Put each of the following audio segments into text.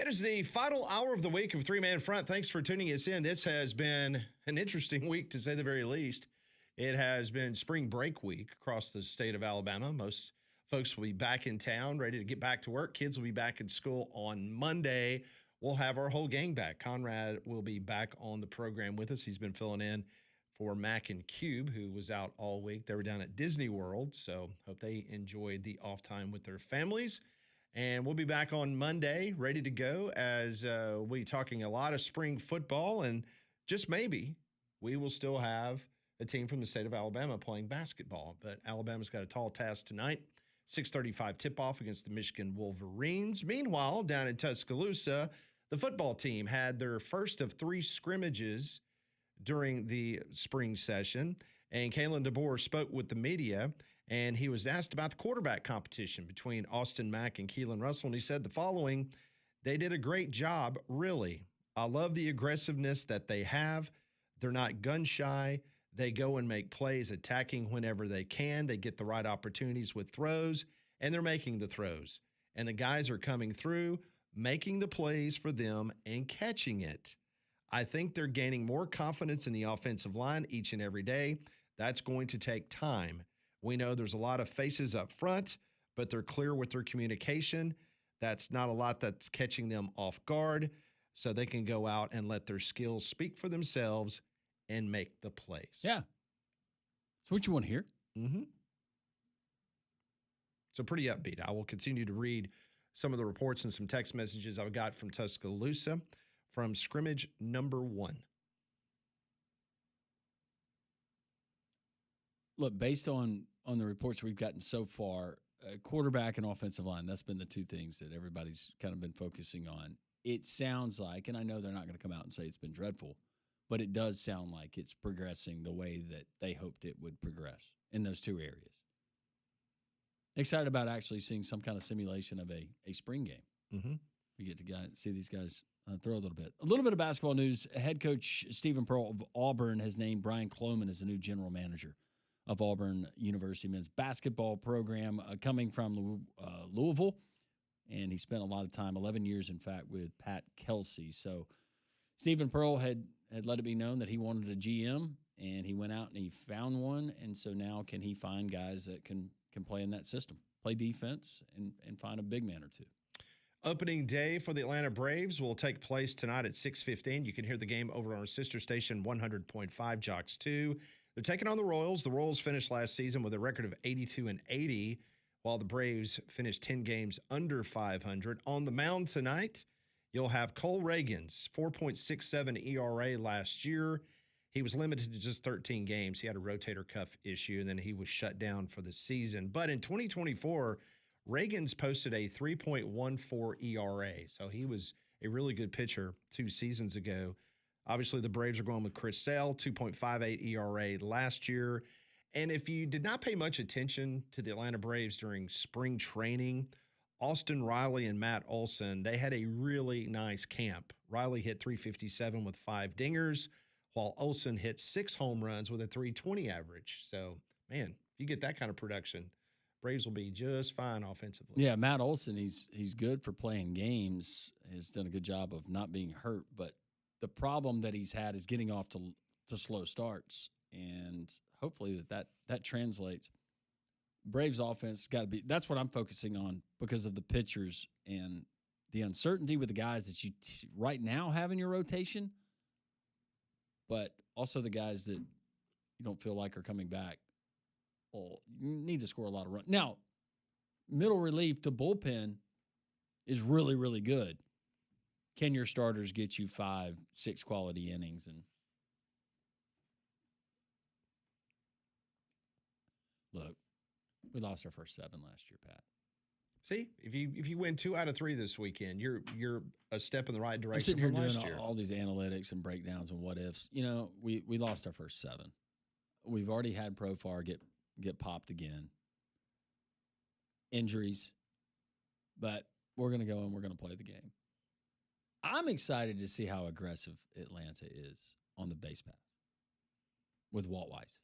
It is the final hour of the week of Three Man Front. Thanks for tuning us in. This has been an interesting week, to say the very least. It has been spring break week across the state of Alabama. Most folks will be back in town, ready to get back to work. Kids will be back in school on Monday. We'll have our whole gang back. Conrad will be back on the program with us. He's been filling in for Mac and Cube, who was out all week. They were down at Disney World, so hope they enjoyed the off time with their families. And we'll be back on Monday, ready to go, as we'll be talking a lot of spring football. And just maybe we will still have a team from the state of Alabama playing basketball. But Alabama's got a tall task tonight. 6:35 tip-off against the Michigan Wolverines. Meanwhile, down in Tuscaloosa, the football team had their first of 3 scrimmages during the spring session. And Kalen DeBoer spoke with the media, and he was asked about the quarterback competition between Austin Mack and Keelan Russell. And he said the following: "They did a great job, really. I love the aggressiveness that they have. They're not gun shy. They go and make plays, attacking whenever they can. They get the right opportunities with throws, and they're making the throws. And the guys are coming through, making the plays for them and catching it. I think they're gaining more confidence in the offensive line each and every day. That's going to take time. We know there's a lot of faces up front, but they're clear with their communication. That's not a lot that's catching them off guard, so they can go out and let their skills speak for themselves and make the plays." Yeah. That's what you want to hear. Mm-hmm. So pretty upbeat. I will continue to read some of the reports and some text messages I got from Tuscaloosa from scrimmage number 1. Look, based on the reports we've gotten so far, quarterback and offensive line, that's been the 2 things that everybody's kind of been focusing on. It sounds like, and I know they're not going to come out and say it's been dreadful, but it does sound like it's progressing the way that they hoped it would progress in those 2 areas. Excited about actually seeing some kind of simulation of a spring game. Mm-hmm. We get to see these guys throw a little bit. A little bit of basketball news. Head coach Stephen Pearl of Auburn has named Brian Cloman as the new general manager of Auburn University men's basketball program, coming from Louisville. And he spent a lot of time, 11 years, in fact, with Pat Kelsey. So Stephen Pearl had let it be known that he wanted a GM, and he went out and he found one. And so now can he find guys that can play in that system, play defense, and find a big man or 2. Opening day for the Atlanta Braves will take place tonight at 6:15. You can hear the game over on our sister station, 100.5 Jocks 2. They're taking on the Royals. The Royals finished last season with a record of 82-80, while the Braves finished 10 games under 500. On the mound tonight, you'll have Cole Reagans, 4.67 ERA last year. He was limited to just 13 games. He had a rotator cuff issue, and then he was shut down for the season. But in 2024, Reagans posted a 3.14 ERA, so he was a really good pitcher 2 seasons ago. Obviously, the Braves are going with Chris Sale, 2.58 ERA last year. And if you did not pay much attention to the Atlanta Braves during spring training, Austin Riley and Matt Olson, they had a really nice camp. Riley hit 357 with 5 dingers, while Olson hit 6 home runs with a 320 average. So, man, if you get that kind of production, Braves will be just fine offensively. Yeah, Matt Olson, he's good for playing games, has done a good job of not being hurt, but the problem that he's had is getting off to slow starts, and hopefully that translates. Braves offense got to be – that's what I'm focusing on because of the pitchers and the uncertainty with the guys that you right now have in your rotation, but also the guys that you don't feel like are coming back. Well, you need to score a lot of runs. Now, middle relief to bullpen is really, really good. Can your starters get you 5, 6 quality innings? And look, we lost our first 7 last year, Pat. See, if you win 2 out of 3 this weekend, you're a step in the right direction. I'm sitting here from doing all these analytics and breakdowns and what ifs. You know, we lost our first 7. We've already had Profar get popped again. Injuries, but we're going to go and we're going to play the game. I'm excited to see how aggressive Atlanta is on the base path with Walt Weiss.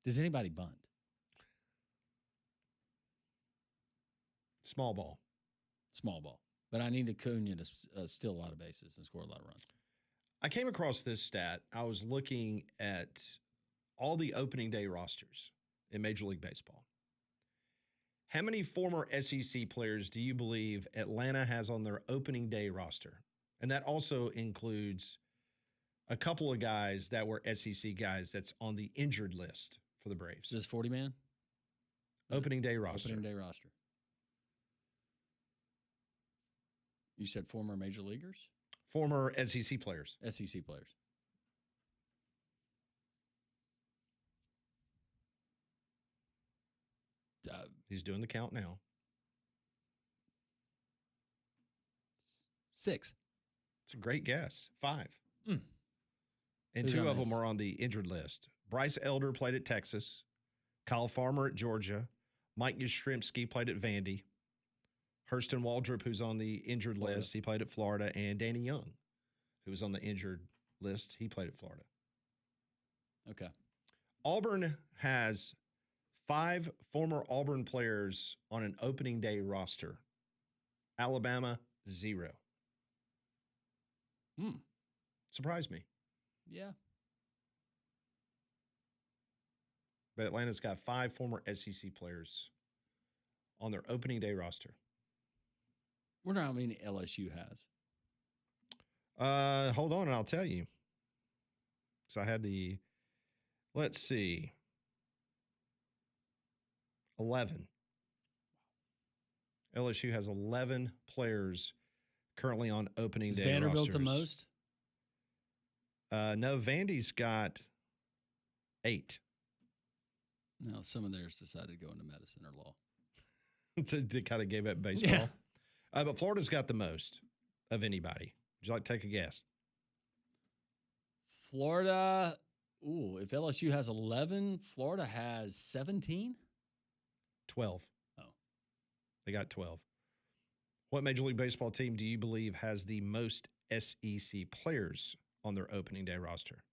Does anybody bunt? Small ball. Small ball. But I need Acuna to steal a lot of bases and score a lot of runs. I came across this stat. I was looking at all the opening day rosters in Major League Baseball. How many former SEC players do you believe Atlanta has on their opening day roster? And that also includes a couple of guys that were SEC guys that's on the injured list for the Braves. Is this 40-man? Opening day roster. Opening day roster. You said former major leaguers? Former SEC players. SEC players. He's doing the count now. 6. It's a great guess. 5. Mm. And 2 of them are on the injured list. Bryce Elder played at Texas. Kyle Farmer at Georgia. Mike Yastrzemski played at Vandy. Hurston Waldrop, who's on the injured list, he played at Florida. And Danny Young, who was on the injured list, he played at Florida. Okay. Auburn has 5 former Auburn players on an opening day roster. Alabama, 0. Surprised me. Yeah. But Atlanta's got 5 former SEC players on their opening day roster. Wonder how many LSU has. Hold on, and I'll tell you. So I had the, let's see, 11. LSU has 11 players currently on opening Is day Vanderbilt rosters. the most? No, Vandy's got 8. No, some of theirs decided to go into medicine or law. They kind of gave up baseball. Yeah. But Florida's got the most of anybody. Would you like to take a guess? Florida, if LSU has 11, Florida has 17? 12. Oh. They got 12. What Major League Baseball team do you believe has the most SEC players on their opening day roster?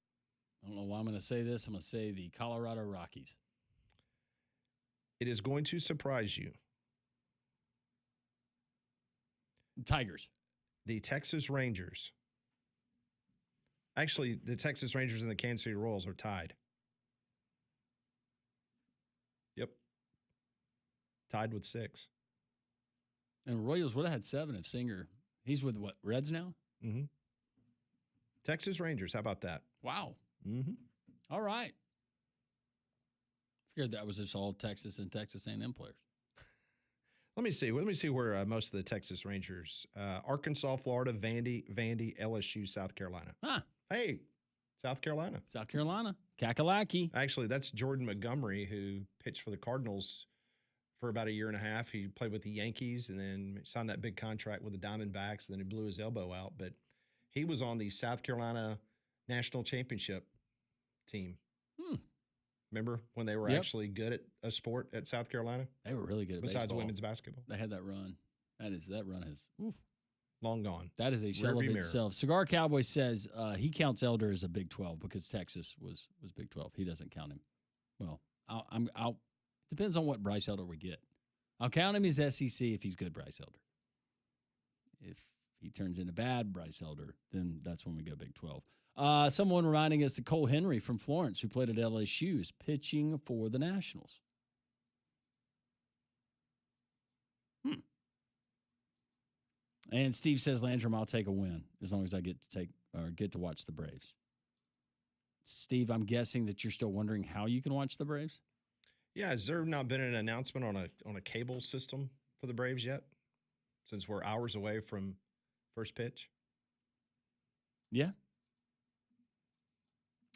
I don't know why I'm going to say this. I'm going to say the Colorado Rockies. It is going to surprise you. Tigers. The Texas Rangers. Actually, the Texas Rangers and the Kansas City Royals are tied. Yep. Tied with 6. And Royals would have had 7 if Singer. He's with what, Reds now? Mm-hmm. Texas Rangers. How about that? Wow. Mm-hmm. All right. Figured that was just all Texas and Texas A&M players. Let me see. Let me see where most of the Texas Rangers, Arkansas, Florida, Vandy, LSU, South Carolina. Huh. Hey, South Carolina. South Carolina. Kakalaki. Actually, that's Jordan Montgomery, who pitched for the Cardinals for about 1.5 years. He played with the Yankees and then signed that big contract with the Diamondbacks, and then he blew his elbow out. But he was on the South Carolina National Championship team. Remember when they were actually good at a sport at South Carolina? They were really good at besides baseball. Women's basketball. They had that run. That run is long gone. That is a shell of itself. Cigar Cowboy says he counts Elder as a Big 12 because Texas was Big 12. He doesn't count him. Well, I'll depends on what Bryce Elder we get. I'll count him as SEC if he's good Bryce Elder. If he turns into bad Bryce Elder, then that's when we go Big 12. Someone reminding us that Cole Henry from Florence, who played at LSU, is pitching for the Nationals. And Steve says, Landrum, I'll take a win as long as I get to watch the Braves. Steve, I'm guessing that you're still wondering how you can watch the Braves? Yeah, has there not been an announcement on a cable system for the Braves yet? Since we're hours away from first pitch? Yeah.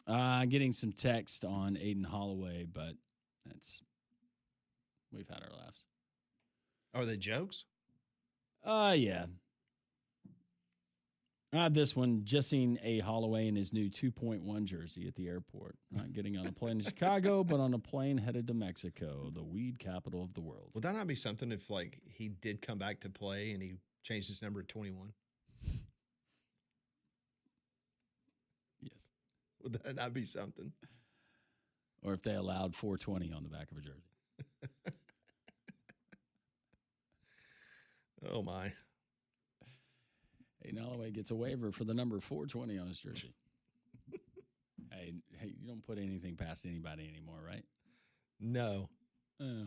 Getting some text on Aiden Holloway, but we've had our laughs. Are they jokes? Yeah. This one, just seen A. Holloway in his new 2.1 jersey at the airport. Not getting on a plane to Chicago, but on a plane headed to Mexico, the weed capital of the world. Would that not be something if, like, he did come back to play and he changed his number to 21? Yes. Would that not be something? Or if they allowed 420 on the back of a jersey. Oh, my. Aiden Holloway gets a waiver for the number 420 on his jersey. Hey, you don't put anything past anybody anymore, right? No.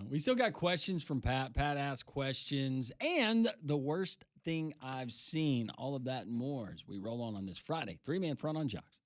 We still got questions from Pat. Pat asked questions and the worst thing I've seen. All of that and more as we roll on this Friday. 3-man front on Jocks.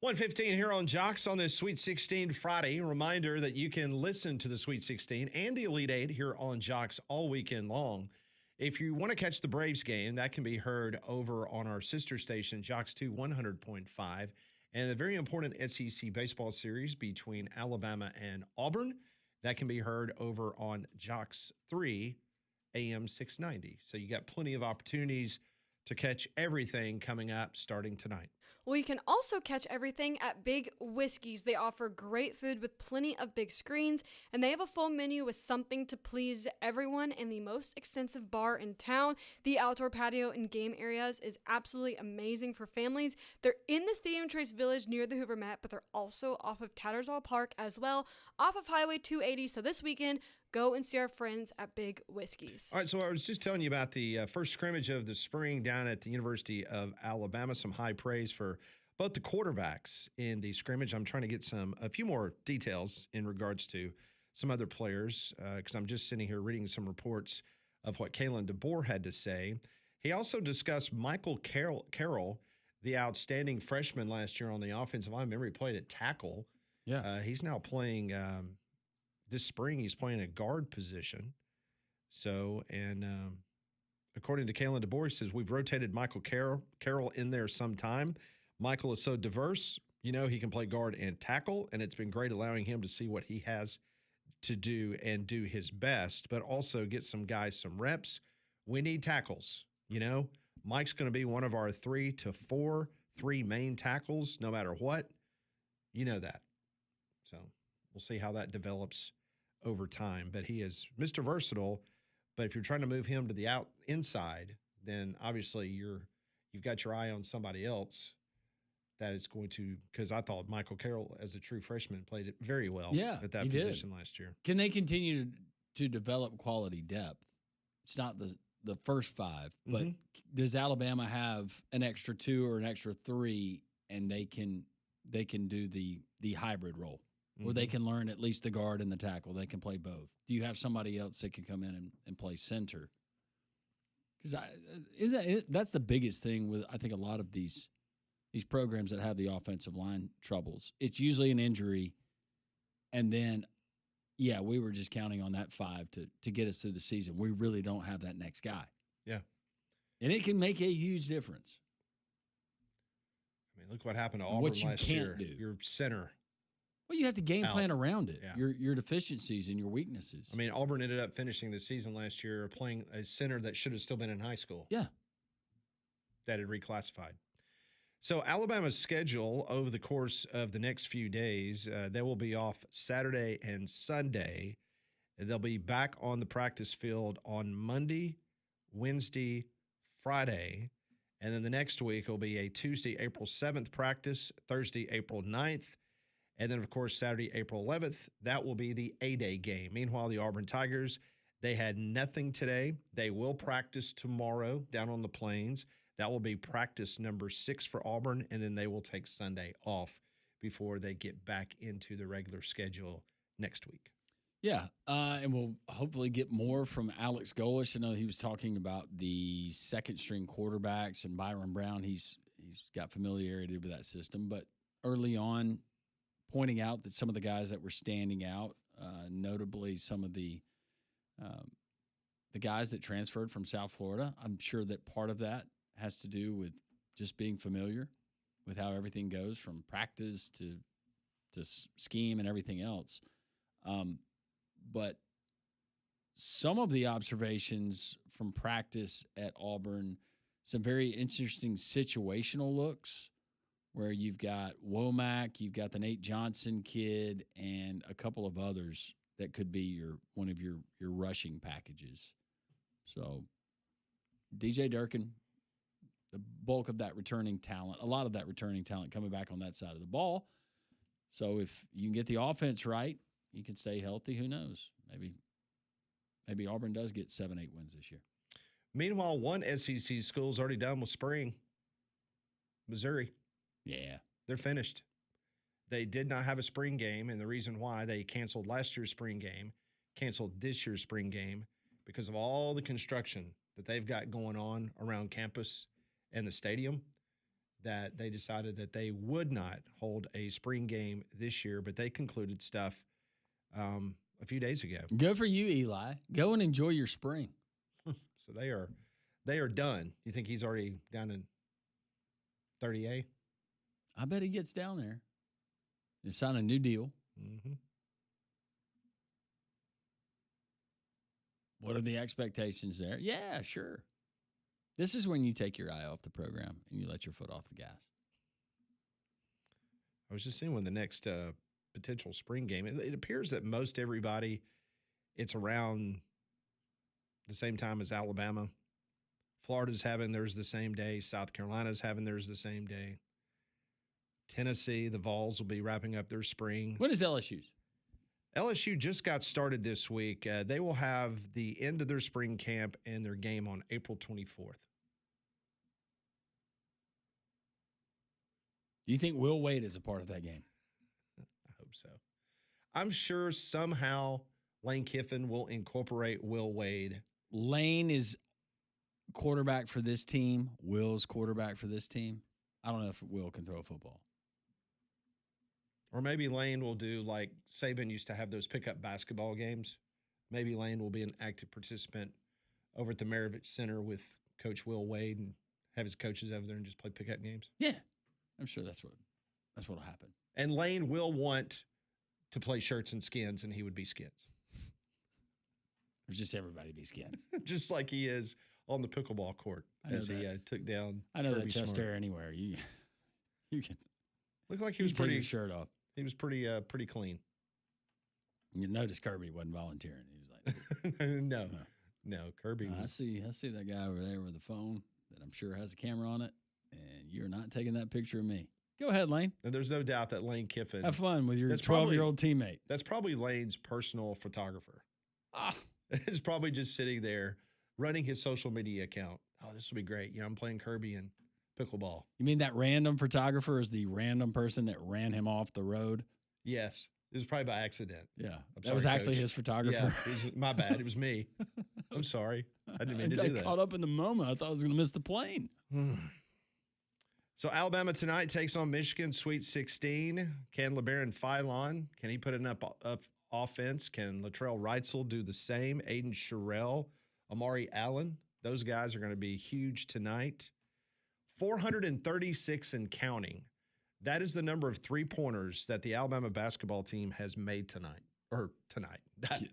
1:15 here on Jocks on this Sweet 16 Friday. Reminder that you can listen to the Sweet 16 and the Elite Eight here on Jocks all weekend long. If you want to catch the Braves game, that can be heard over on our sister station, Jocks 2 100.5, and the very important SEC baseball series between Alabama and Auburn. That can be heard over on Jocks 3 AM 690. So you got plenty of opportunities to catch everything coming up starting tonight. Well, you can also catch everything at Big Whiskey's. They offer great food with plenty of big screens, and they have a full menu with something to please everyone in the most extensive bar in town. The outdoor patio and game areas is absolutely amazing for families. They're in the Stadium Trace Village near the Hoover Met, but they're also off of Tattersall Park as well, off of Highway 280. So this weekend, go and see our friends at Big Whiskey's. All right, so I was just telling you about the first scrimmage of the spring down at the University of Alabama. Some high praise for both the quarterbacks in the scrimmage. I'm trying to get a few more details in regards to some other players because I'm just sitting here reading some reports of what Kalen DeBoer had to say. He also discussed Michael Carroll, the outstanding freshman last year on the offensive line. Remember, he played at tackle. Yeah. He's now playing this spring. He's playing a guard position. So, and according to Kalen DeBoer, he says, we've rotated Michael Carroll in there sometime. Michael is so diverse. You know, he can play guard and tackle, and it's been great allowing him to see what he has to do and do his best, but also get some guys some reps. We need tackles. You know, Mike's going to be one of our 3 to 4 main tackles, no matter what. You know that. So we'll see how that develops over time. But he is Mr. Versatile. But if you're trying to move him to the inside, then obviously you've got your eye on somebody else that is going to, because I thought Michael Carroll, as a true freshman, played it very well at that position last year. Can they continue to develop quality depth? It's not the first 5, but does Alabama have an extra 2 or an extra 3, and they can do the hybrid role, where they can learn at least the guard and the tackle? They can play both. Do you have somebody else that can come in and play center? Because that's the biggest thing with, I think, a lot of these programs that have the offensive line troubles. It's usually an injury, and then, we were just counting on that 5 to get us through the season. We really don't have that next guy. Yeah. And it can make a huge difference. I mean, look what happened to Auburn last year. Do. Your center. Well, you have to game plan around it, your deficiencies and your weaknesses. I mean, Auburn ended up finishing the season last year playing a center that should have still been in high school. Yeah. That had reclassified. So Alabama's schedule over the course of the next few days, they will be off Saturday and Sunday. They'll be back on the practice field on Monday, Wednesday, Friday. And then the next week will be a Tuesday, April 7th practice, Thursday, April 9th. And then, of course, Saturday, April 11th, that will be the A-Day game. Meanwhile, the Auburn Tigers, they had nothing today. They will practice tomorrow down on the Plains. That will be practice number 6 for Auburn, and then they will take Sunday off before they get back into the regular schedule next week. Yeah, and we'll hopefully get more from Alex Golish. I know he was talking about the second-string quarterbacks and Byron Brown. He's got familiarity with that system, but early on, pointing out that some of the guys that were standing out, notably some of the guys that transferred from South Florida, I'm sure that part of that has to do with just being familiar with how everything goes from practice to scheme and everything else. But some of the observations from practice at Auburn, some very interesting situational looks where you've got Womack, you've got the Nate Johnson kid, and a couple of others that could be one of your rushing packages. So DJ Durkin, the bulk of that returning talent, a lot of that returning talent coming back on that side of the ball. So if you can get the offense right, you can stay healthy. Who knows? Maybe Auburn does get 7-8 wins this year. Meanwhile, one SEC school's already done with spring. Missouri. Yeah. They're finished. They did not have a spring game, and the reason why they canceled last year's spring game, canceled this year's spring game, because of all the construction that they've got going on around campus and the stadium. that they decided that they would not hold a spring game this year, but they concluded stuff a few days ago. Good for you, Eli. Go and enjoy your spring. So they are done. You think he's already down in 30A? I bet he gets down there and sign a new deal. Mm-hmm. What are the expectations there? Yeah, sure. This is when you take your eye off the program and you let your foot off the gas. I was just seeing when the next potential spring game. It appears that most everybody, it's around the same time as Alabama. Florida's having theirs the same day. South Carolina's having theirs the same day. Tennessee, the Vols will be wrapping up their spring. When is LSU's? LSU just got started this week. They will have the end of their spring camp and their game on April 24th. Do you think Will Wade is a part of that game? I hope so. I'm sure somehow Lane Kiffin will incorporate Will Wade. Lane is quarterback for this team. Will's quarterback for this team. I don't know if Will can throw a football. Or maybe Lane will do like Saban used to have those pickup basketball games. Maybe Lane will be an active participant over at the Maravich Center with Coach Will Wade and have his coaches over there and just play pickup games. Yeah, I'm sure that's what'll happen. And Lane will want to play shirts and skins, and he would be skins. Or just everybody be skins. Just like he is on the pickleball court as he took down. I know Kirby that chest Smart. hair anywhere. You can Looked like he was take pretty your shirt off. He was pretty clean. You notice Kirby wasn't volunteering. He was like, no, Kirby. I see that guy over there with the phone that I'm sure has a camera on it, and you're not taking that picture of me. Go ahead, Lane. And there's no doubt that Lane Kiffin. Have fun with your That's 12-year-old teammate. That's probably Lane's personal photographer. Ah, Is probably just sitting there running his social media account. Oh, this will be great. I'm playing Kirby and pickleball. you mean that random photographer is the random person that ran him off the road? Yes. It was probably by accident. Yeah. I'm That was sorry, actually Coach. his photographer. Yeah, my bad. It was me. I'm sorry. I didn't mean to do got that. caught up in the moment. I thought I was going to miss the plane. So Alabama tonight takes on Michigan, Sweet 16. Can LeBaron Philon, can he put an up offense? Can Latrell Reitzel do the same? Aiden Sherrill, Amari Allen, those guys are going to be huge tonight. 436 and counting. That is the number of three-pointers that the Alabama basketball team has made tonight.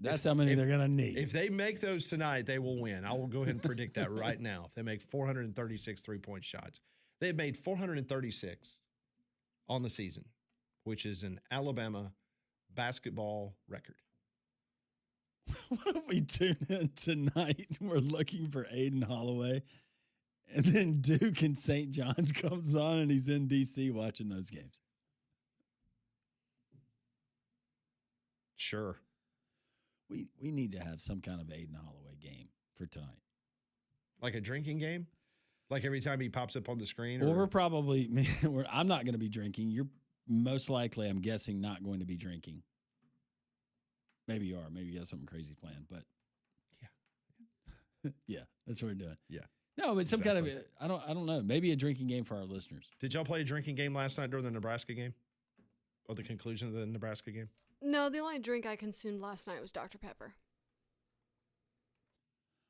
That's how many they're going to need. If they make those tonight, they will win. I will go ahead and predict that right now. If they make 436 three-point shots. They've made 436 on the season, which is an Alabama basketball record. What if we tune in tonight? We're looking for Aiden Holloway, and then Duke and St. John's comes on, and he's in D.C. watching those games. Sure. We need to have some kind of Aiden Holloway game for tonight. Like a drinking game? Like every time he pops up on the screen? Well, I'm not going to be drinking. You're most likely, I'm guessing, not going to be drinking. Maybe you are. Maybe you got something crazy planned, but yeah, that's what we're doing. Yeah. No, but some kind of, I don't know. Maybe a drinking game for our listeners. Did y'all play a drinking game last night during the Nebraska game? Or the conclusion of the Nebraska game? No, the only drink I consumed last night was Dr. Pepper.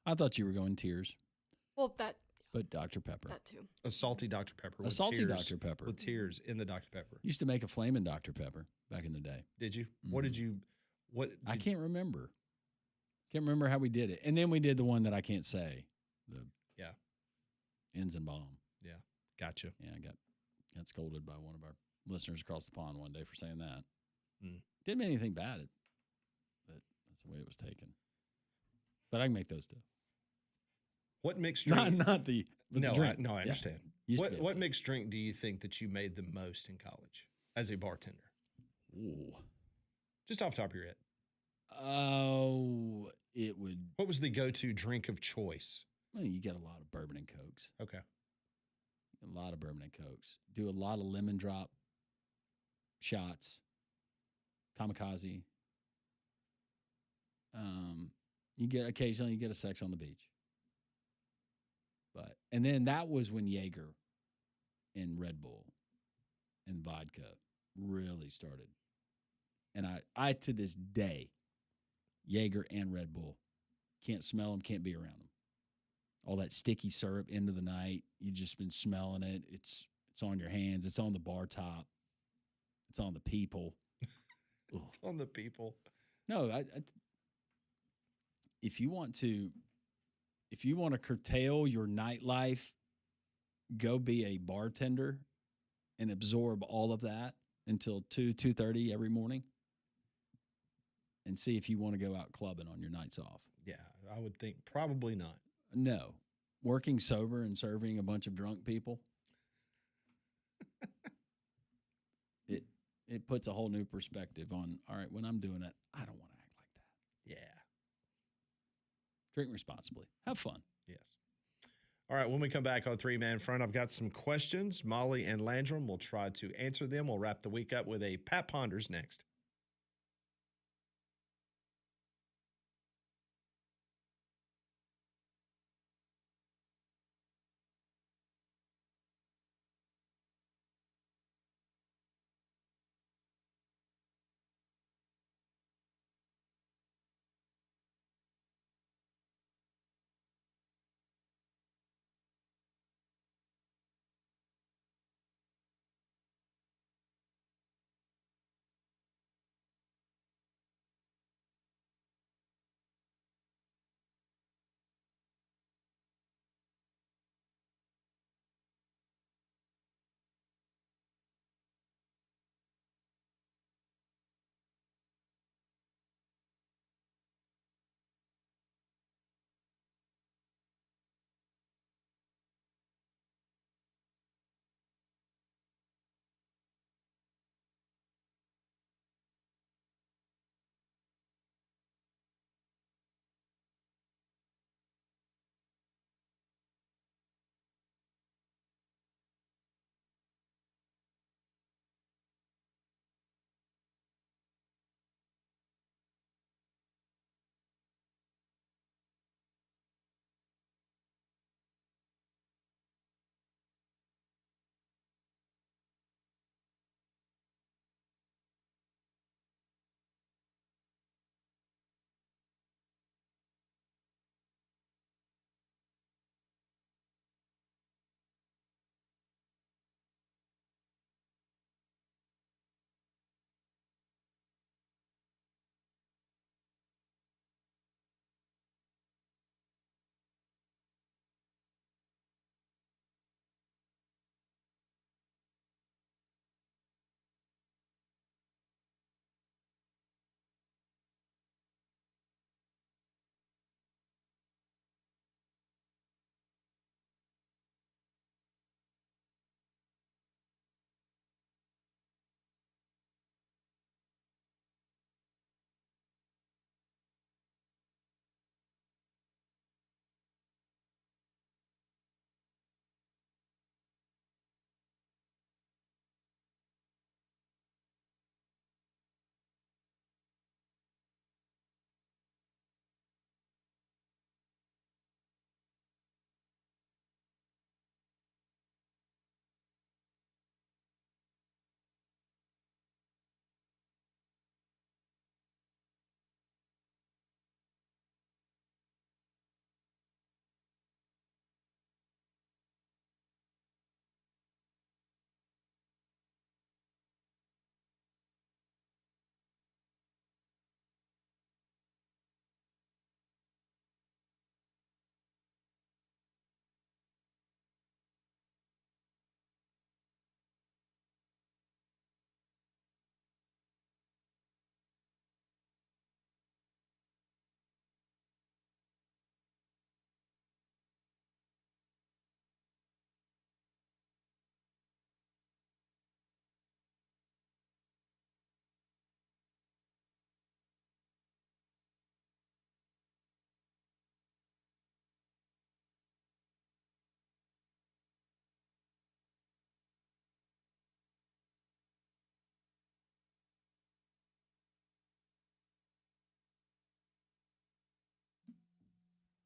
I thought you were going tears, Well, but Dr. Pepper. that too. A salty Dr. Pepper. A with salty tears- Dr. Pepper. With tears in the Dr. Pepper. Used to make a flaming Dr. Pepper back in the day. Did you? Mhm. What did you, I can't remember. Can't remember how we did it. And then we did the one that I can't say. The Ends and Bomb. Gotcha. Yeah, I got scolded by one of our listeners across the pond one day for saying that. Mm. Didn't mean anything bad, but that's the way it was taken. But I can make those too. What mixed drink? Not the No, drink. I understand. Used to be able What to. mixed drink do you think that you made the most in college as a bartender? Ooh. Just off the top of your head. Oh, it would. What was the go-to drink of choice? Well, you get a lot of bourbon and cokes. Okay. A lot of bourbon and cokes. Do a lot of lemon drop shots. Kamikaze. You get a sex on the beach. And then that was when Jaeger and Red Bull and vodka really started. And I to this day, Jaeger and Red Bull, can't smell them, can't be around them. All that sticky syrup into the night, you just been smelling it. It's on your hands. It's on the bar top. It's on the people. It's on the people. No, if you want to curtail your nightlife, go be a bartender and absorb all of that until 2:30 every morning, and see if you want to go out clubbing on your nights off. Yeah, I would think probably not. No, working sober and serving a bunch of drunk people, it puts a whole new perspective on, all right, when I'm doing it, I don't want to act like that. Yeah. Drink responsibly. Have fun. Yes. All right, when we come back on Three Man Front, I've got some questions. Molly and Landrum will try to answer them. We'll wrap the week up with a Pat Ponders next.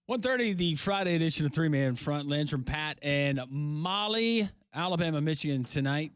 One thirty, the Friday edition of Three Man Front. Landrum, Pat, and Molly. Alabama, Michigan tonight.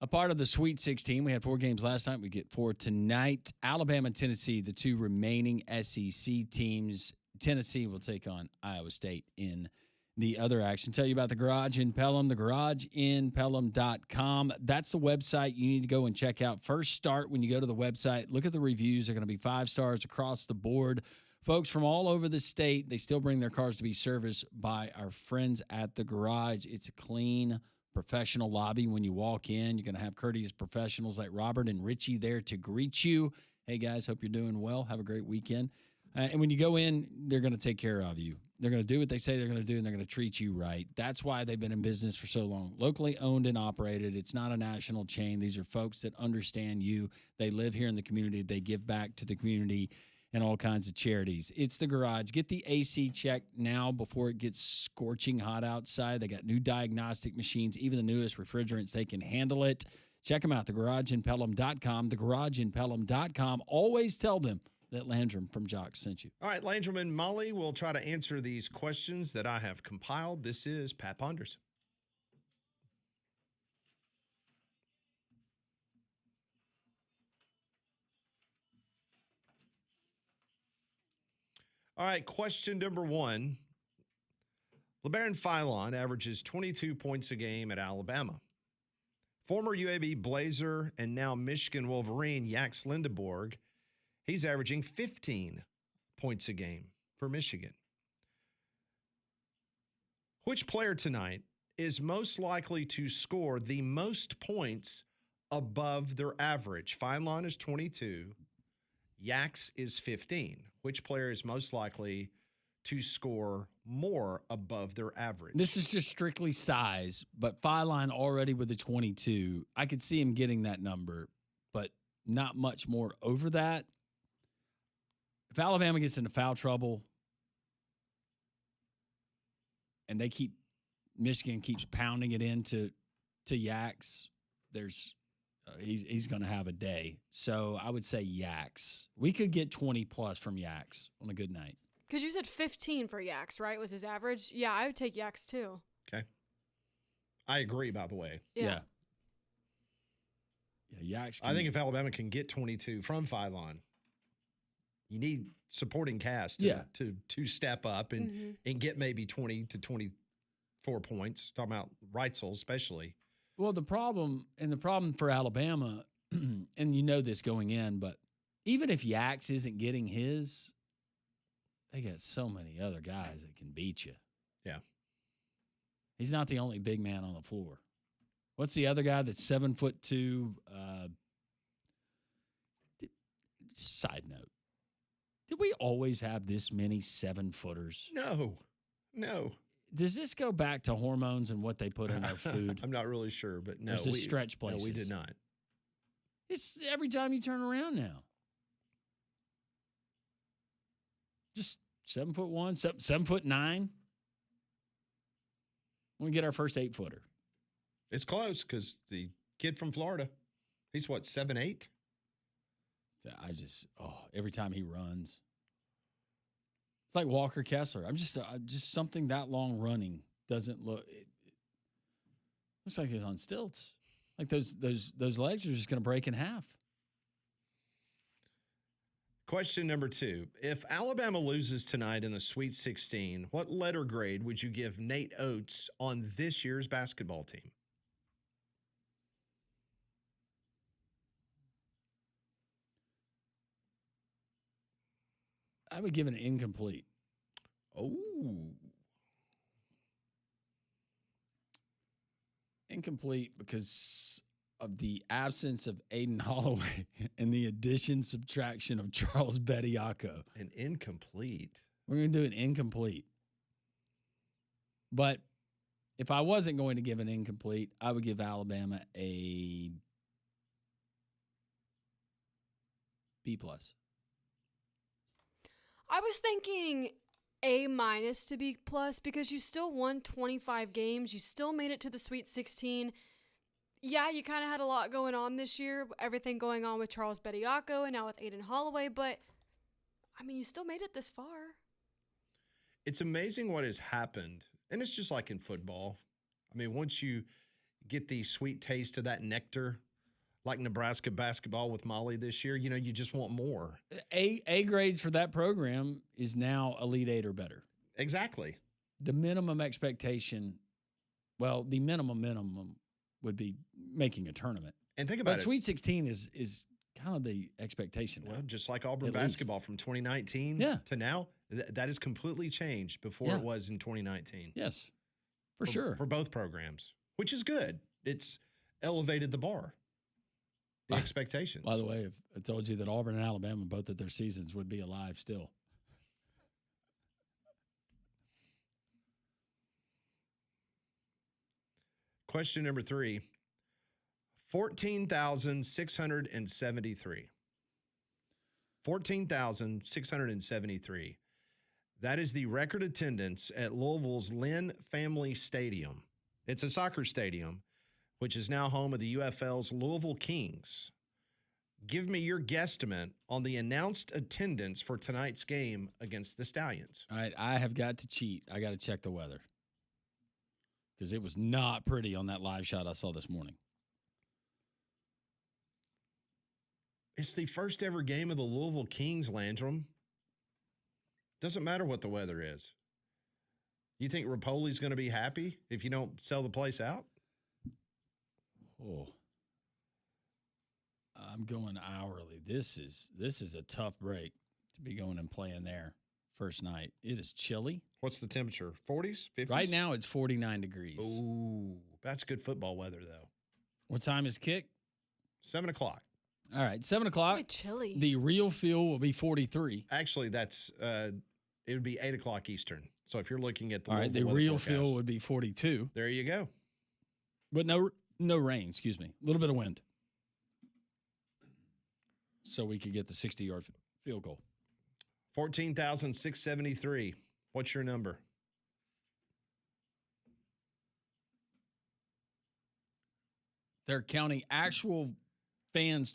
A part of the Sweet 16. We had 4 games last night. We get 4 tonight. Alabama and Tennessee, the 2 remaining SEC teams. Tennessee will take on Iowa State in the other action. Tell you about the Garage in Pelham, thegarageinpelham.com. That's the website you need to go and check out. First start when you go to the website. Look at the reviews. They're going to be 5 stars across the board. Folks from all over the state, they still bring their cars to be serviced by our friends at the Garage. It's a clean, professional lobby. When you walk in, you're going to have courteous professionals like Robert and Richie there to greet you. Hey, guys, hope you're doing well. Have a great weekend. And when you go in, they're going to take care of you. They're going to do what they say they're going to do, and they're going to treat you right. That's why they've been in business for so long. Locally owned and operated. It's not a national chain. These are folks that understand you. They live here in the community. They give back to the community and all kinds of charities. It's the Garage. Get the AC checked now before it gets scorching hot outside. They got new diagnostic machines, even the newest refrigerants. They can handle it. Check them out, thegarageinpelham.com, thegarageinpelham.com. Always tell them that Landrum from Jock sent you. All right, Landrum and Molly will try to answer these questions that I have compiled. This is Pat Ponders. All right, question number 1. LeBaron Philon averages 22 points a game at Alabama. Former UAB Blazer and now Michigan Wolverine Yax Lindeborg, he's averaging 15 points a game for Michigan. Which player tonight is most likely to score the most points above their average? Philon is 22. Yax is 15. Which player is most likely to score more above their average? This is just strictly size, but Philon already with the 22. I could see him getting that number, but not much more over that. If Alabama gets into foul trouble and Michigan keeps pounding it into Yax, he's going to have a day. So I would say Yax. We could get 20 plus from Yax on a good night. Because you said 15 for Yax, right? Was his average? Yeah, I would take Yax too. Okay. I agree, by the way. Yeah. Yeah, Yax. I think if Alabama can get 22 from Philon, you need supporting cast to step up and get maybe 20 to 24 points. Talking about Reitzel especially. Well, the problem for Alabama, and you know this going in, but even if Yax isn't getting his, they got so many other guys that can beat you. Yeah. He's not the only big man on the floor. What's the other guy that's 7'2"? Side note. Did we always have this many 7-footers? No. Does this go back to hormones and what they put in our food? I'm not really sure, but no. There's just stretch places. No, we did not. It's every time you turn around now. Just 7'1", 7'9". We get our first 8-footer. It's close because the kid from Florida, he's what, 7'8"? Every time he runs, it's like Walker Kessler. I'm just something that long running doesn't look. It looks like he's on stilts. Like those legs are just going to break in half. Question number 2. If Alabama loses tonight in the Sweet 16, what letter grade would you give Nate Oates on this year's basketball team? I would give it an incomplete. Oh. Incomplete because of the absence of Aiden Holloway and the addition, subtraction of Charles Bediako. An incomplete. We're going to do an incomplete. But if I wasn't going to give an incomplete, I would give Alabama a B+. I was thinking A- to B+ because you still won 25 games. You still made it to the Sweet 16. Yeah, you kind of had a lot going on this year. Everything going on with Charles Bediako and now with Aiden Holloway. But, I mean, you still made it this far. It's amazing what has happened. And it's just like in football. I mean, once you get the sweet taste of that nectar, like Nebraska basketball with Molly this year, you just want more. A grades for that program is now Elite Eight or better. Exactly. The minimum expectation, well, the minimum would be making a tournament. And think about But it. Sweet 16 is kind of the expectation now. Well, just like Auburn At basketball from 2019 Yeah. to now, that has completely changed before Yeah. it was in 2019. Yes, for sure. For both programs, which is good. It's elevated the bar, the expectations. By the way, if I told you that Auburn and Alabama, both of their seasons would be alive still. Question number 3, 14,673. 14,673. That is the record attendance at Louisville's Lynn Family Stadium. It's a soccer stadium, which is now home of the UFL's Louisville Kings. Give me your guesstimate on the announced attendance for tonight's game against the Stallions. All right, I have got to cheat. I got to check the weather because it was not pretty on that live shot I saw this morning. It's the first ever game of the Louisville Kings, Landrum. Doesn't matter what the weather is. You think Rapoli's going to be happy if you don't sell the place out? Oh, I'm going hourly. This is a tough break to be going and playing there first night. It is chilly. What's the temperature? 40s, 50s? Right now it's 49 degrees. Ooh, that's good football weather, though. What time is kick? 7 o'clock. All right, 7 o'clock. It's chilly. The real feel will be 43. Actually, that's it would be 8 o'clock Eastern. So if you're looking at the All right, the Louisville weather real forecast, feel would be 42, there you go. but no rain. Excuse me, a little bit of wind, so we could get the 60-yard field goal. 14,673. What's your number? They're counting actual fans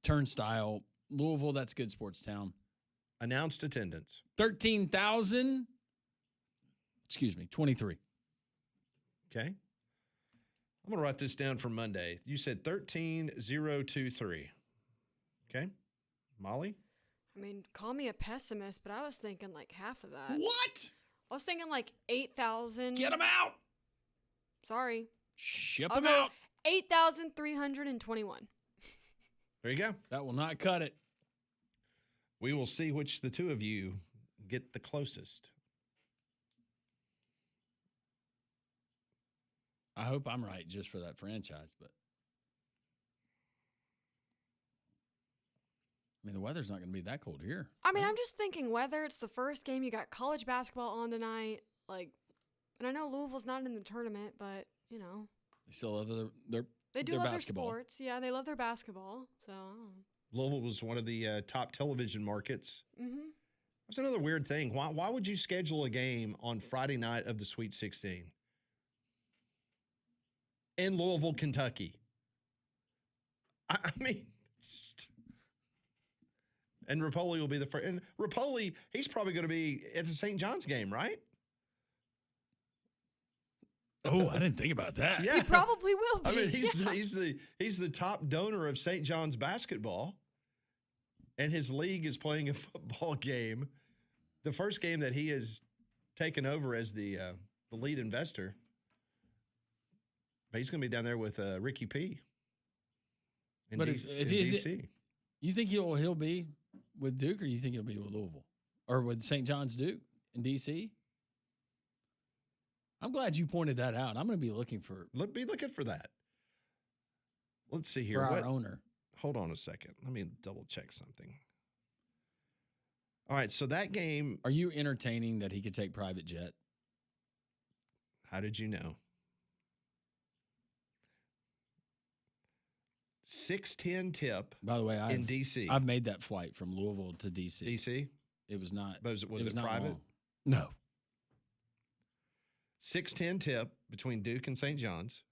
turnstile. Louisville, that's good sports town. Announced attendance. 13,000. Excuse me, 23. Okay. I'm going to write this down for Monday. You said 13,023. Okay. Molly? I mean, call me a pessimist, but I was thinking like half of that. What? I was thinking like 8,000. Get them out. Sorry. Ship I'll them go out. 8,321. There you go. That will not cut it. We will see which the two of you get the closest. I hope I'm right just for that franchise, but I mean, the weather's not going to be that cold here. I mean, I'm just thinking weather. It's the first game. You got college basketball on tonight. Like, and I know Louisville's not in the tournament, but, you know. They still love They do their love basketball. their sports. Yeah, they love their basketball. So, Louisville was one of the top television markets. mm-hmm. That's another weird thing. Why would you schedule a game on Friday night of the Sweet 16 in Louisville, Kentucky? I mean, it's just. And Rapoli will be the first. And Rapoli, he's probably going to be at the St. John's game, right? Oh, I didn't think about that. Yeah. He probably will be. I mean, Yeah. he's the top donor of St. John's basketball, and his league is playing a football game, the first game that he has taken over as the lead investor. But he's going to be down there with Ricky P. In But DC, if in he's- DC. You think he'll be with Duke, or you think he'll be with Louisville, or with St. John's Duke in D.C.? I'm glad you pointed that out. I'm going to be looking for Be looking for that. Let's see here. for our owner. Hold on a second. Let me double check something. All right, so that game. Are you entertaining that he could take private jet? How did you know? 6:10 tip By the way, in DC. I've made that flight from Louisville to D.C. DC. It was not. Was it not private? long. No. 6:10 tip between Duke and St. John's.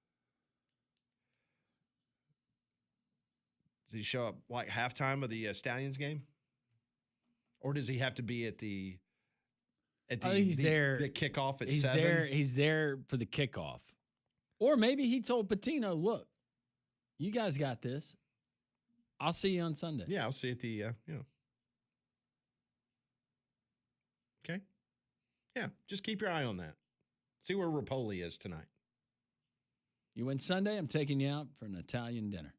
Does he show up like halftime of the Stallions game, or does he have to be at the He's there. the kickoff at He's 7? there. He's there for the kickoff. Or maybe he told Patino, look, you guys got this. I'll see you on Sunday. Yeah, I'll see you at the, Okay. Yeah, just keep your eye on that. See where Rapoli is tonight. You win Sunday, I'm taking you out for an Italian dinner.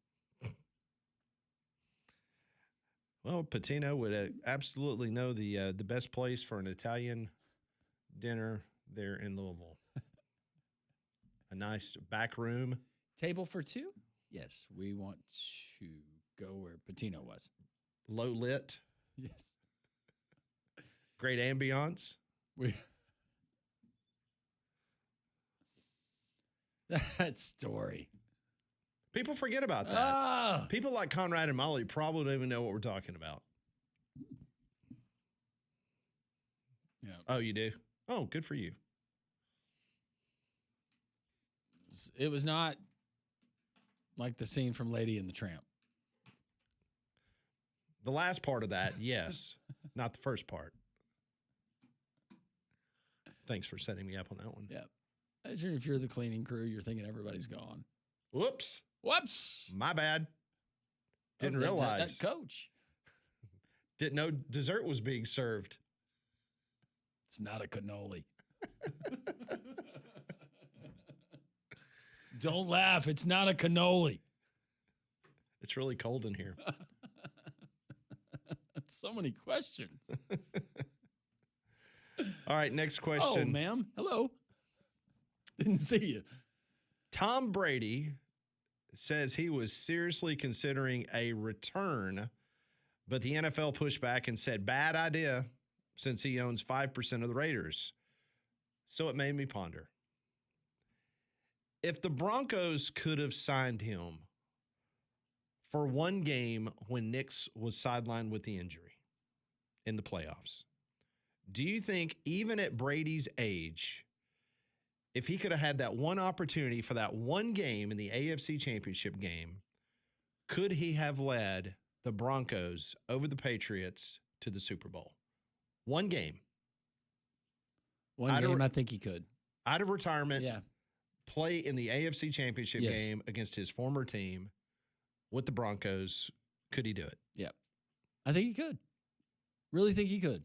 Well, Patino would absolutely know the best place for an Italian dinner there in Louisville. A nice back room. Table for two? Yes, we want to go where Patino was. Low lit. Yes. Great ambiance. That story. People forget about that. People like Conrad and Molly probably don't even know what we're talking about. Yeah. Oh, you do? Oh, good for you. It was not like the scene from Lady and the Tramp. The last part of that, yes. Not the first part. Thanks for setting me up on that one. Yeah. If you're the cleaning crew, you're thinking everybody's gone. Whoops. Whoops. My bad. Didn't realize. That coach. Didn't know dessert was being served. It's not a cannoli. Don't laugh. It's not a cannoli. It's really cold in here. So many questions. All right, next question. Oh, ma'am. Hello. Didn't see you. Tom Brady says he was seriously considering a return, but the NFL pushed back and said, bad idea, since he owns 5% of the Raiders. So it made me ponder. If the Broncos could have signed him for one game when Nix was sidelined with the injury in the playoffs, do you think even at Brady's age, if he could have had that one opportunity for that one game in the AFC Championship game, could he have led the Broncos over the Patriots to the Super Bowl? One game. One game, I think he could. Out of retirement. Yeah. Play in the AFC Championship game against his former team with the Broncos. Could he do it? Yep. I think he could. Really think he could.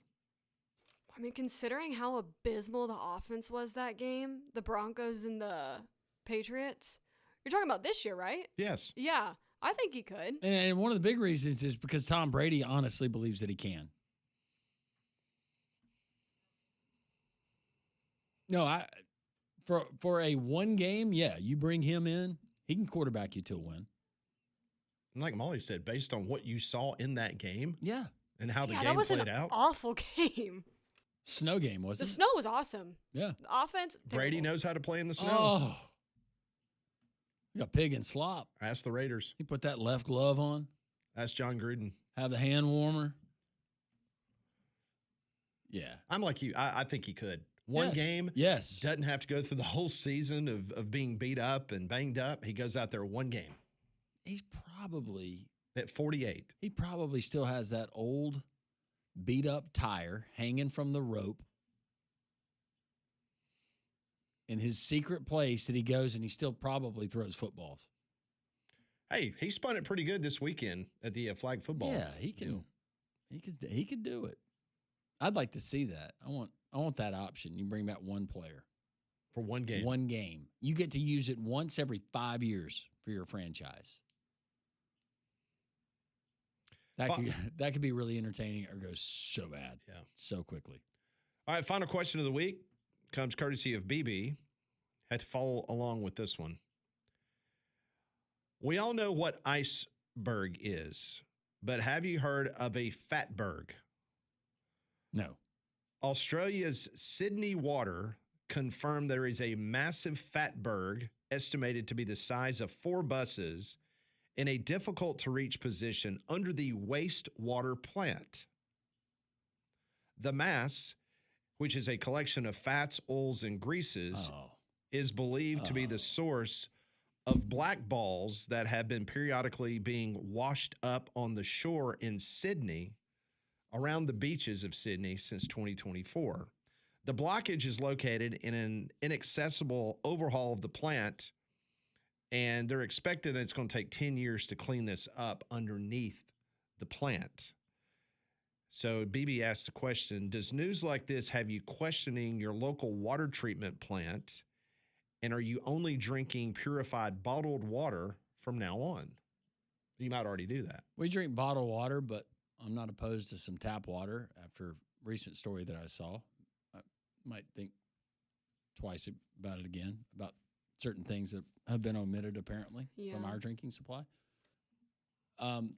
I mean, considering how abysmal the offense was that game, the Broncos and the Patriots, you're talking about this year, right? Yes. Yeah, I think he could. And one of the big reasons is because Tom Brady honestly believes that he can. No, for a one game, yeah, you bring him in, he can quarterback you to a win. And like Molly said, based on what you saw in that game, yeah, and how the game that was played an out, awful game. Snow game, wasn't The it? snow was awesome. Yeah. The offense, Brady terrible. knows how to play in the snow. Oh, you got pig and slop. Ask the Raiders. He put that left glove on. Ask John Gruden. Have the hand warmer. Yeah. I'm like you. I think he could. One game. Yes. Doesn't have to go through the whole season of being beat up and banged up. He goes out there one game. He's probably at 48. He probably still has that old beat up tire hanging from the rope in his secret place that he goes and he still probably throws footballs. Hey, he spun it pretty good this weekend at the flag football. Yeah, he can. He could do it. I'd like to see that. I want that option. You bring back one player for one game. One game. You get to use it once every 5 years for your franchise. That could be really entertaining or go so bad. Yeah. So quickly. All right, final question of the week comes courtesy of BB. Had to follow along with this one. We all know what iceberg is, but have you heard of a fatberg? No. Australia's Sydney Water confirmed there is a massive fatberg estimated to be the size of 4 buses in a difficult-to-reach position under the wastewater plant. The mass, which is a collection of fats, oils, and greases, is believed to be the source of black balls that have been periodically being washed up on the shore in Sydney, around the beaches of Sydney since 2024. The blockage is located in an inaccessible overhaul of the plant and they're expecting it's going to take 10 years to clean this up underneath the plant. So BB asked the question, does news like this have you questioning your local water treatment plant? And are you only drinking purified bottled water from now on? You might already do that. We drink bottled water, but I'm not opposed to some tap water after a recent story that I saw. I might think twice about it again, about certain things that have been omitted apparently from our drinking supply.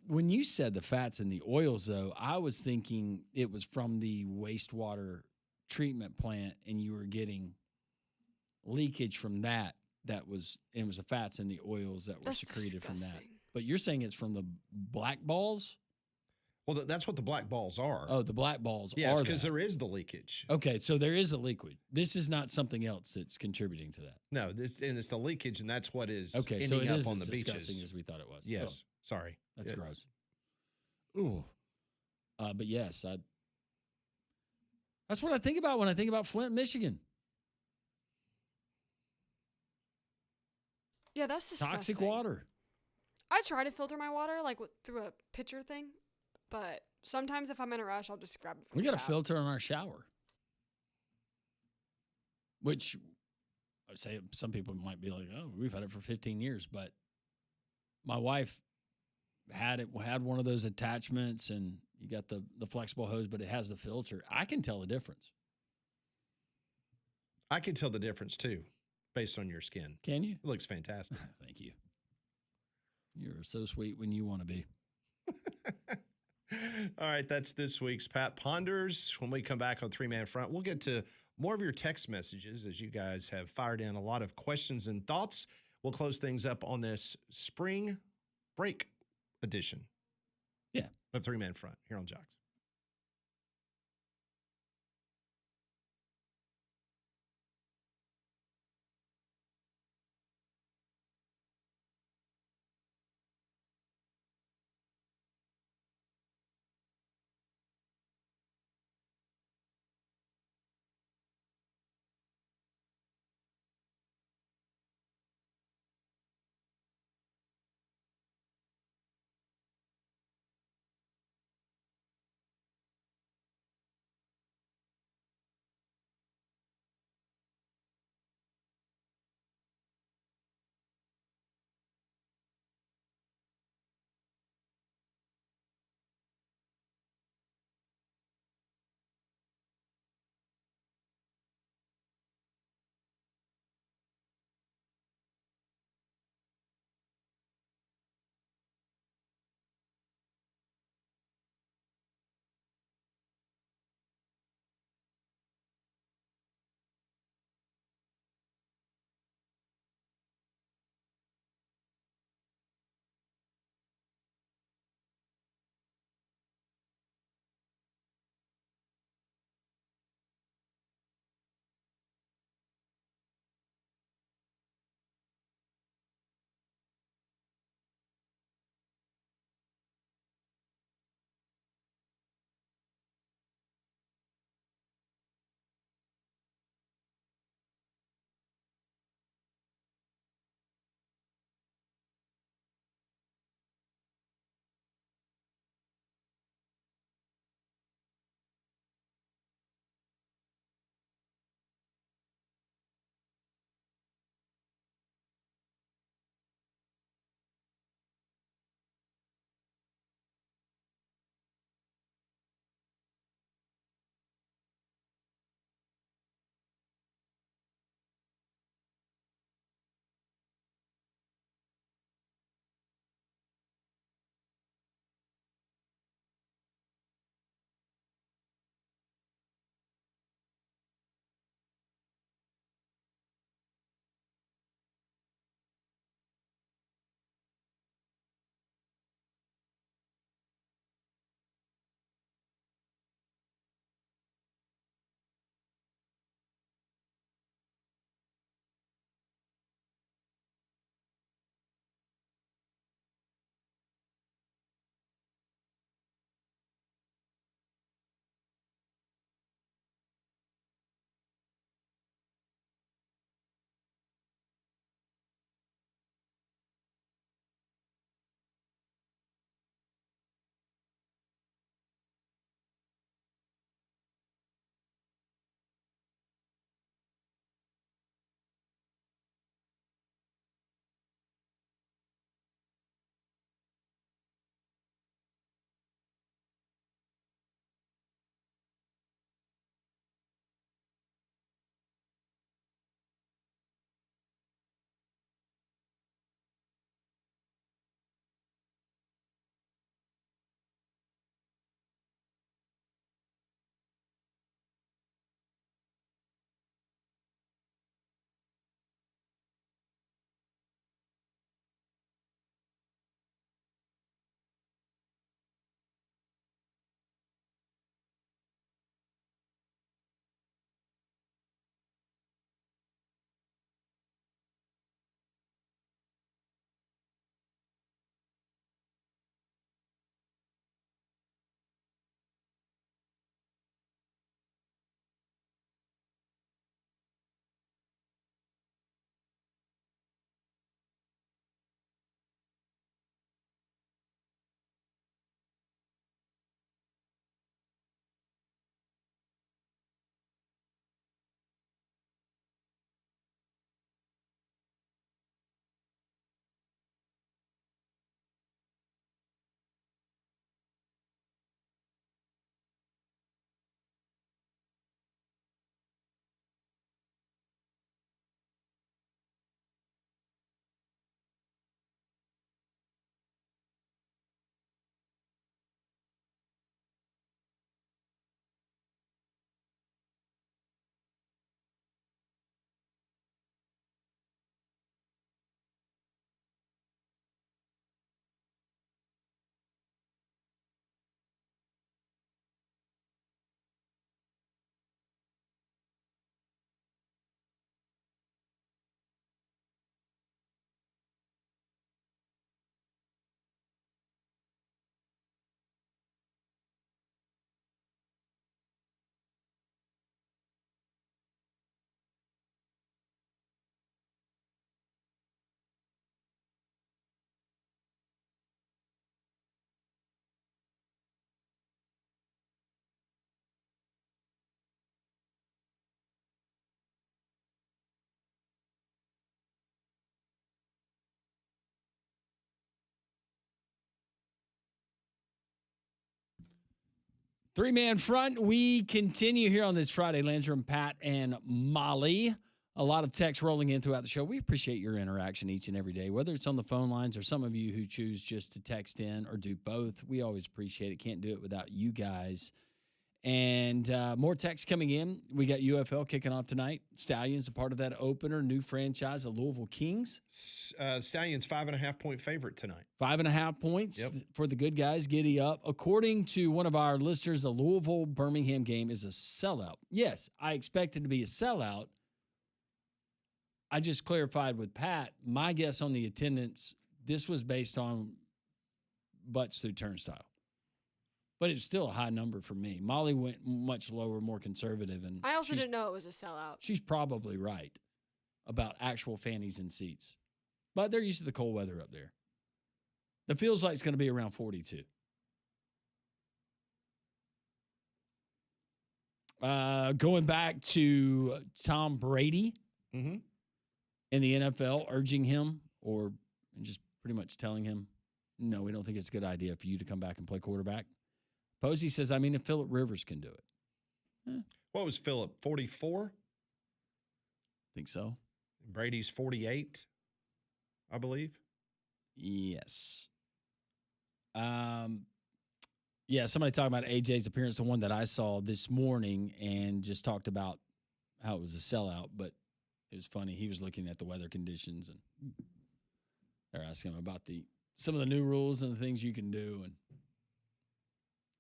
When you said the fats and the oils, though, I was thinking it was from the wastewater treatment plant, and you were getting leakage from that. It was the fats and the oils that were secreted from that. But you're saying it's from the black balls? Well, that's what the black balls are. Oh, the black balls yes, are because that. there is the leakage. Okay, so there is a liquid. This is not something else that's contributing to that. No, it's the leakage, and that's what is okay. ending So it up is on as the disgusting beaches. as we thought it was. Yes, sorry, that's gross. Ooh, but yes, that's what I think about when I think about Flint, Michigan. Yeah, that's disgusting. Toxic water. I try to filter my water through a pitcher thing, but sometimes if I'm in a rush, I'll just grab it from We the got a tap. filter in our shower, which I say some people might be like, "Oh, we've had it for 15 years," but my wife had one of those attachments, and you got the flexible hose, but it has the filter. I can tell the difference. I can tell the difference too, based on your skin. Can you? It looks fantastic. Thank you. You're so sweet when you want to be. All right, that's this week's Pat Ponders. When we come back on Three Man Front, we'll get to more of your text messages as you guys have fired in a lot of questions and thoughts. We'll close things up on this spring break edition. Yeah. Of Three Man Front here on Jocks. Three-man front. We continue here on this Friday. Landrum, Pat, and Molly. A lot of text rolling in throughout the show. We appreciate your interaction each and every day, whether it's on the phone lines or some of you who choose just to text in or do both. We always appreciate it. Can't do it without you guys. And more text coming in. We got UFL kicking off tonight. Stallions a part of that opener. New franchise, the Louisville Kings. Stallions 5.5-point favorite tonight. 5.5 points for the good guys. Giddy up. According to one of our listeners, the Louisville-Birmingham game is a sellout. Yes, I expect it to be a sellout. I just clarified with Pat, my guess on the attendance, this was based on butts through turnstile. But it's still a high number for me. Molly went much lower, more conservative. And I also didn't know it was a sellout. She's probably right about actual fannies and seats. But they're used to the cold weather up there. The feels like it's going to be around 42. Going back to Tom Brady. Mm-hmm. In the NFL, urging him or just pretty much telling him, no, we don't think it's a good idea for you to come back and play quarterback. Posey says, I mean, if Phillip Rivers can do it. What was Phillip, 44? Think so. Brady's 48, I believe. Yes. Yeah, somebody talking about AJ's appearance, the one that I saw this morning, and just talked about how it was a sellout, but it was funny. He was looking at the weather conditions, and they're asking him about some of the new rules and the things you can do. And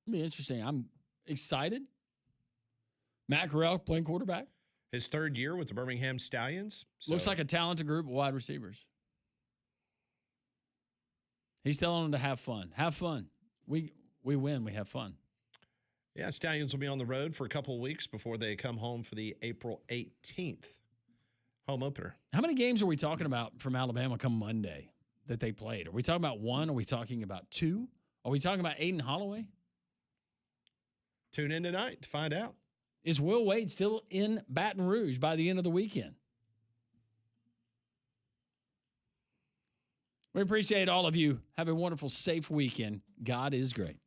it'll be interesting. I'm excited. Matt Corral playing quarterback. His third year with the Birmingham Stallions. Looks like a talented group of wide receivers. He's telling them to have fun. Have fun. We win. We have fun. Yeah, Stallions will be on the road for a couple of weeks before they come home for the April 18th. Home opener. How many games are we talking about from Alabama come Monday that they played? Are we talking about one? Are we talking about two? Are we talking about Aiden Holloway? Tune in tonight to find out. Is Will Wade still in Baton Rouge by the end of the weekend? We appreciate all of you. Have a wonderful, safe weekend. God is great.